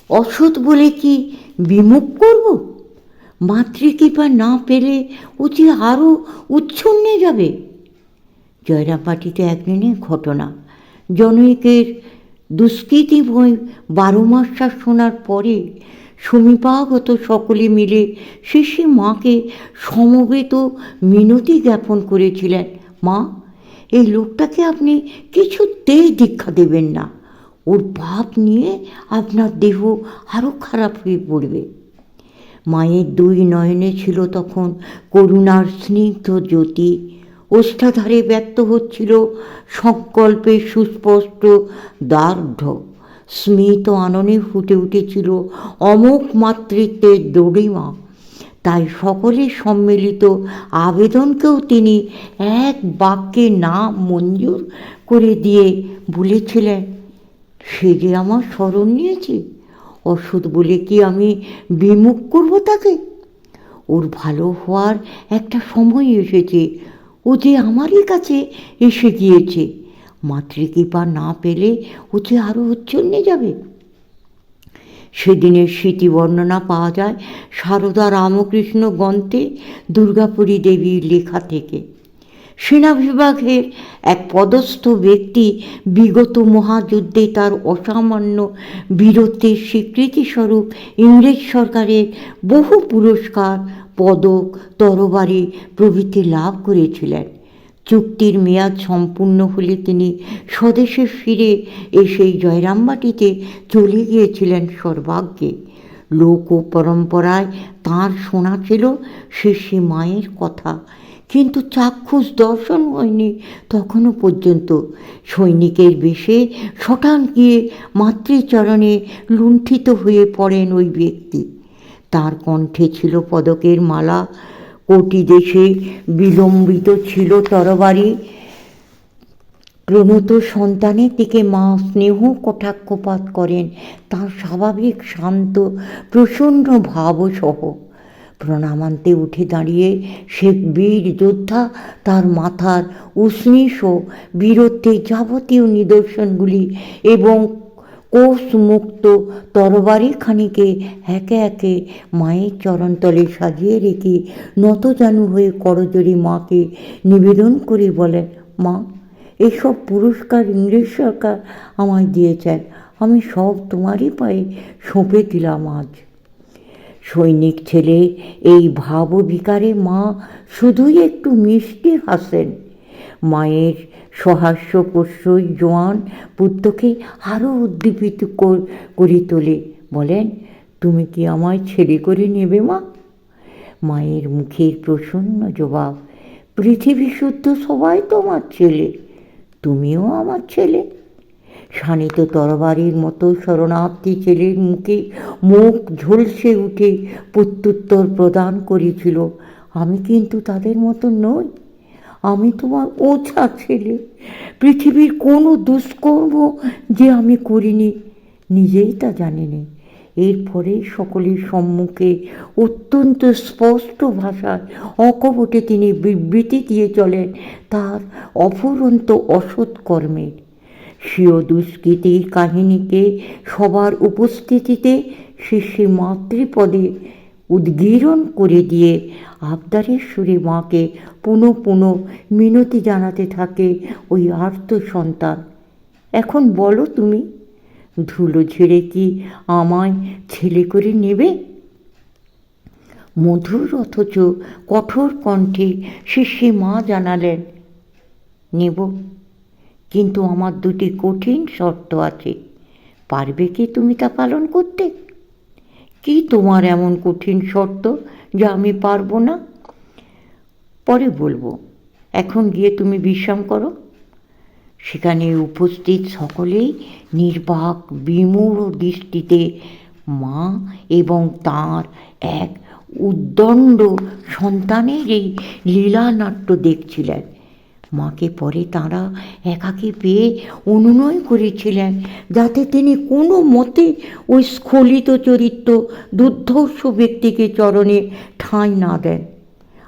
অসৎ বলে কি বিমুখ করব? মাতৃকৃপা না পেলে ও যে আরও উচ্ছন্নে যাবে। জয়রামবাটিতে একদিনের ঘটনা। জনৈকের দুষ্কৃতিময় 12 মাস শোনার পরে সমীপাগত সকলে মিলে শেষে মাকে সমবেত মিনতি জ্ঞাপন করেছিলেন, মা, এই লোকটাকে আপনি কিছুতেই দীক্ষা দেবেন না, ওর পাপ নিয়ে আপনার দেহ আরও খারাপ হয়ে পড়বে। মায়ের 2 নয়নে ছিল তখন করুণার স্নিগ্ধ জ্যোতি। ওষ্ঠাধারে ব্যক্ত হচ্ছিল সংকল্পের সুস্পষ্ট দার্ঢ্য। স্মিত আননে ফুটে উঠেছিল অমোঘ মাতৃত্বের দড়িমা। তাই সকলের সম্মিলিত আবেদনকেও তিনি এক বাক্যে না মঞ্জুর করে দিয়ে বলেছিলেন, সে যে আমার শরণ নিয়েছে, অসৎ বলে কি আমি বিমুখ করব তাকে? ওর ভালো হওয়ার একটা সময় এসেছে, ও যে আমারই কাছে এসে গিয়েছে। মাতৃকৃপা না পেলে ও যে আরও উচ্ছন্নে যাবে। সেদিনের স্মৃতি বর্ণনা পাওয়া যায় সারদা রামকৃষ্ণ গ্রন্থে দুর্গাপুরী দেবীর লেখা থেকে। সেনা বিভাগের এক পদস্থ ব্যক্তি বিগত মহাযুদ্ধে তার অসামান্য বীরত্বের স্বীকৃতিস্বরূপ ইংরেজ সরকারের বহু পুরস্কার, পদক, তরবারি প্রভৃতি লাভ করেছিলেন। চুক্তির মেয়াদ সম্পূর্ণ হলে তিনি স্বদেশে ফিরে এসেই জয়রামবাটিতে চলে গিয়েছিলেন সর্বাগ্যে। লোক ও পরম্পরায় তাঁর শোনা ছিল শেষে মায়ের কথা, কিন্তু চাক্ষুষ দর্শন হয়নি তখনও পর্যন্ত। সৈনিকের বেশে শটান গিয়ে মাতৃচরণে লুণ্ঠিত হয়ে পড়েন ওই ব্যক্তি। তার কণ্ঠে ছিল পদকের মালা, কোটি দেশে বিলম্বিত ছিল তরবারি। প্রণত সন্তানের দিকে মা স্নেহ কটাক্ষপাত করেন তাঁর স্বাভাবিক শান্ত প্রসন্ন ভাবসহ। প্রণামান্তে উঠে দাঁড়িয়ে সে বীর যোদ্ধা তার মাথার উষ্ণীষ বীরত্বের যাবতীয় নিদর্শনগুলি এবং কোষমুক্ত তরবারিখানিকে একে একে মায়ের চরণতলে সাজিয়ে রেখে নতজানু হয়ে করজোড়ে মাকে নিবেদন করে বলেন, মা, এসব পুরস্কার ইংরেজ সরকার আমায় দিয়েছেন, আমি সব তোমারই পায়ে সঁপে দিলাম আজ। সৈনিক ছেলে এই ভাববিকারে মা শুধুই একটু মিষ্টি হাসেন। মায়ের সহাস্য প্রশ্রয় জোয়ান পুত্রকে আরও উদ্দীপিত করে তোলে। বলেন, তুমি কি আমায় ছেলে করে নেবে মা? মায়ের মুখের প্রসন্ন জবাব, পৃথিবী শুদ্ধ সবাই তোমার ছেলে, তুমিও আমার ছেলে। শানিত তরবারির মতো শরণার্থী ছেলের মুখে মুখ ঝলসে উঠে প্রত্যুত্তর প্রদান করেছিল, আমি কিন্তু তাদের মতো নই, আমি তোমার ওঝা ছেলে। পৃথিবীর কোনো দুষ্কর্ম যে আমি করিনি নিজেই তা জানিনি। এরপরে সকলের সম্মুখে অত্যন্ত স্পষ্ট ভাষায় অকপটে তিনি বিবৃতি দিয়ে চলেন তার অফুরন্ত অসৎ কর্মের। স্বীয় দুষ্কৃতির কাহিনীকে সবার উপস্থিতিতে শেষে মাতৃপদে উদ্গীরণ করে দিয়ে আবদারের সুরে মাকে পুনঃ পুনঃ মিনতি জানাতে থাকে ওই আর্ত সন্তান, এখন বলো তুমি, ধুলো ঝেড়ে কি আমায় ছেলে করে নেবে? মধুর অথচ কঠোর কণ্ঠে শেষে মা জানালেন, নেব, কিন্তু আমার 2টি কঠিন শর্ত আছে, পারবে কি তুমি তা পালন করতে? কি তোমার এমন কঠিন শর্ত যা আমি পারবো না? পরে বলবো, এখন গিয়ে তুমি বিশ্রাম করো। সেখানে উপস্থিত সকলেই নির্বাক বিমূঢ় দৃষ্টিতে মা এবং তাঁর এক উদ্দণ্ড সন্তানের এই লীলানাট্য দেখছিলেন। মাকে পরে তাঁরা একাকী পেয়ে অনুনয় করেছিলেন যাতে তিনি কোনো মতে ওই স্খলিত চরিত্র দুর্ধর্ষ ব্যক্তিকে চরণে ঠাঁই না দেন,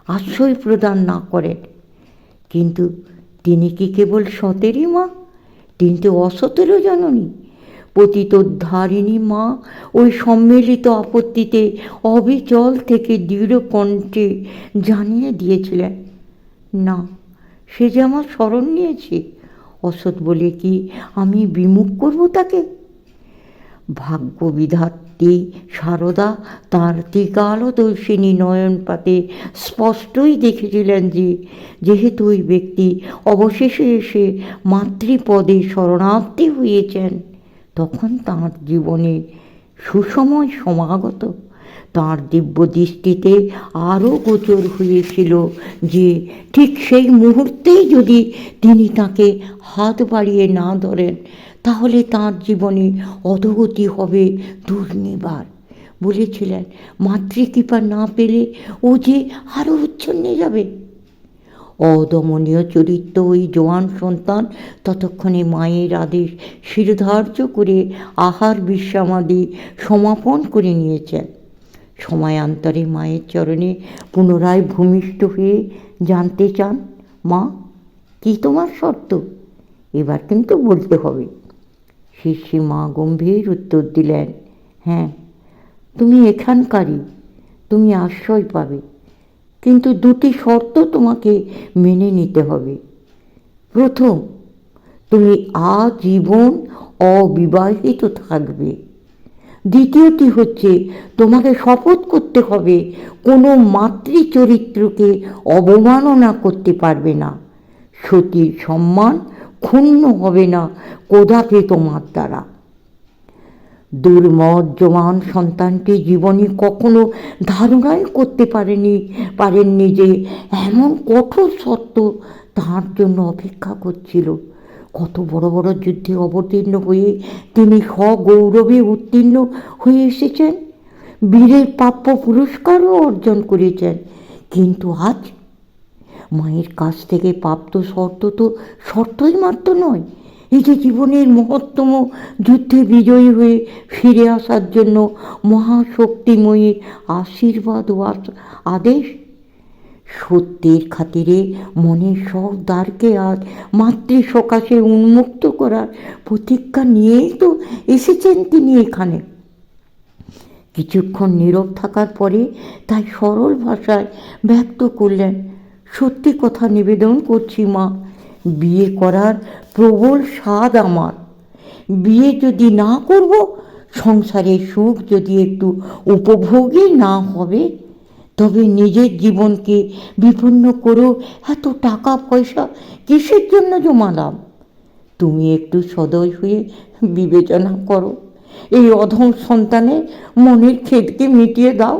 আশ্রয় প্রদান না করেন। কিন্তু তিনি কি কেবল সতেরই মা? তিনি তো অসতেরও জননী। পতিতোদ্ধারিণী মা ওই সম্মিলিত আপত্তিতে অবিচল থেকে দৃঢ় কণ্ঠে জানিয়ে দিয়েছিলেন, না, সে যে আমার শরণ নিয়েছে, অসৎ বলে কি আমি বিমুখ করব তাকে? ভাগ্যবিধাত্রী সারদা তাঁর ত্রিকালদর্শিনী নয়নপাতে স্পষ্টই দেখেছিলেন যে যেহেতু ওই ব্যক্তি অবশেষে এসে মাতৃপদে শরণার্থী হয়েছেন, তখন তাঁর জীবনে সুসময় সমাগত। তাঁর দিব্য দৃষ্টিতে আরও গোচর হয়েছিল যে ঠিক সেই মুহূর্তেই যদি তিনি তাকে হাত বাড়িয়ে না ধরেন, তাহলে তাঁর জীবনে অধোগতি হবে দুর্নিবার। বলেছিলেন, মাতৃকৃপা না পেলে ও যে আরও উচ্ছন্নে যাবে। অদমনীয় চরিত্র ওই জোয়ান সন্তান ততক্ষণে মায়ের আদেশ শিরধার্য করে আহার বিশ্রামাদি সমাপন করে নিয়েছেন। সময়ান্তরে মায়ের চরণে পুনরায় ভূমিষ্ঠ হয়ে জানতে চান, মা, কি তোমার শর্ত? এবার কিন্তু বলতে হবে। শিষ্যী মা গম্ভীর উত্তর দিলেন, হ্যাঁ, তুমি এখানকারই, তুমি আশ্রয় পাবে, কিন্তু দুটি শর্ত তোমাকে মেনে নিতে হবে। প্রথম, তুমি আজীবন অবিবাহিত থাকবে। দ্বিতীয়টি হচ্ছে, তোমাকে শপথ করতে হবে কোনো মাতৃচরিত্রকে অবমাননা করতে পারবে না, সতীর সম্মান ক্ষুণ্ণ হবে না কদাপি তোমার দ্বারা। দুর্মজ্জমান সন্তানটি জীবনে কখনো ধারণাই করতে পারেননি যে এমন কঠোর শর্ত তাঁর জন্য অপেক্ষা করছিল। কত বড় বড় যুদ্ধে অবতীর্ণ হয়ে তিনি সগৌরবে উত্তীর্ণ হয়ে এসেছেন, বীরের প্রাপ্য পুরস্কারও অর্জন করেছেন, কিন্তু আজ মায়ের কাছ থেকে প্রাপ্ত শর্ত তো শর্তই মাত্র নয়, এই যে জীবনের মহত্তম যুদ্ধে বিজয়ী হয়ে ফিরে আসার জন্য মহাশক্তিময়ীর আশীর্বাদ ও আদেশ। সত্যের খাতিরে মনের সব দ্বারকে আজ মাতৃ সকাশে উন্মুক্ত করার প্রতিজ্ঞা নিয়েই তো এসেছেন তিনি এখানে। কিছুক্ষণ নীরব থাকার পরে তাই সরল ভাষায় ব্যক্ত করলেন, সত্যি কথা নিবেদন করছি মা, বিয়ে করার প্রবল স্বাদ আমার। বিয়ে যদি না করব, সংসারের সুখ যদি একটু উপভোগই না হবে, তবে নিজের জীবনকে বিপন্ন করেও এত টাকা পয়সা কিসের জন্য জমালাম? তুমি একটু সদয় হয়ে বিবেচনা করো, এই অধম সন্তানের মনের খেদকে মিটিয়ে দাও।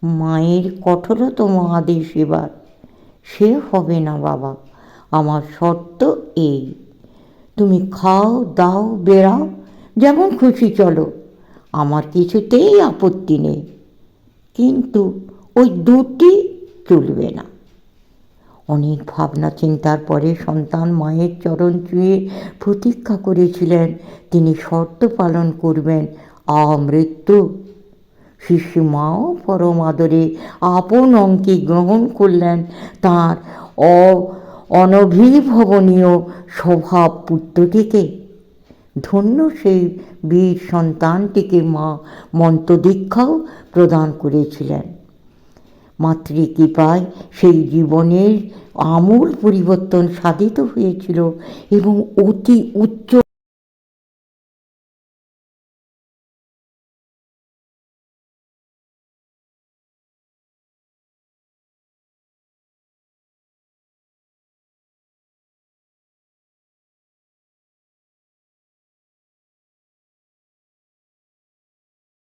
মায়ের কঠোরতম আদেশ এবার, সে হবে না বাবা, আমার শর্ত এই, তুমি খাও দাও বেড়াও, যেমন খুশি চলো, আমার কিছুতেই আপত্তি নেই, কিন্তু ওই দুটি চলবে না। অনেক ভাবনা চিন্তার পরে সন্তান মায়ের চরণ ছুঁয়ে প্রতীক্ষা করেছিলেন তিনি শর্ত পালন করবেন আমৃত্যু। শিশু মাও পরম আদরে আপন অঙ্কে গ্রহণ করলেন তাঁর অনভিভবনীয় স্বভাব পুত্রটিকে। ধন্য সেই বীর সন্তানটিকে মা মন্ত্রদীক্ষাও প্রদান করেছিলেন। মাতৃকৃপায় সেই জীবনের আমূল পরিবর্তন সাধিত হয়েছিল এবং অতি উচ্চ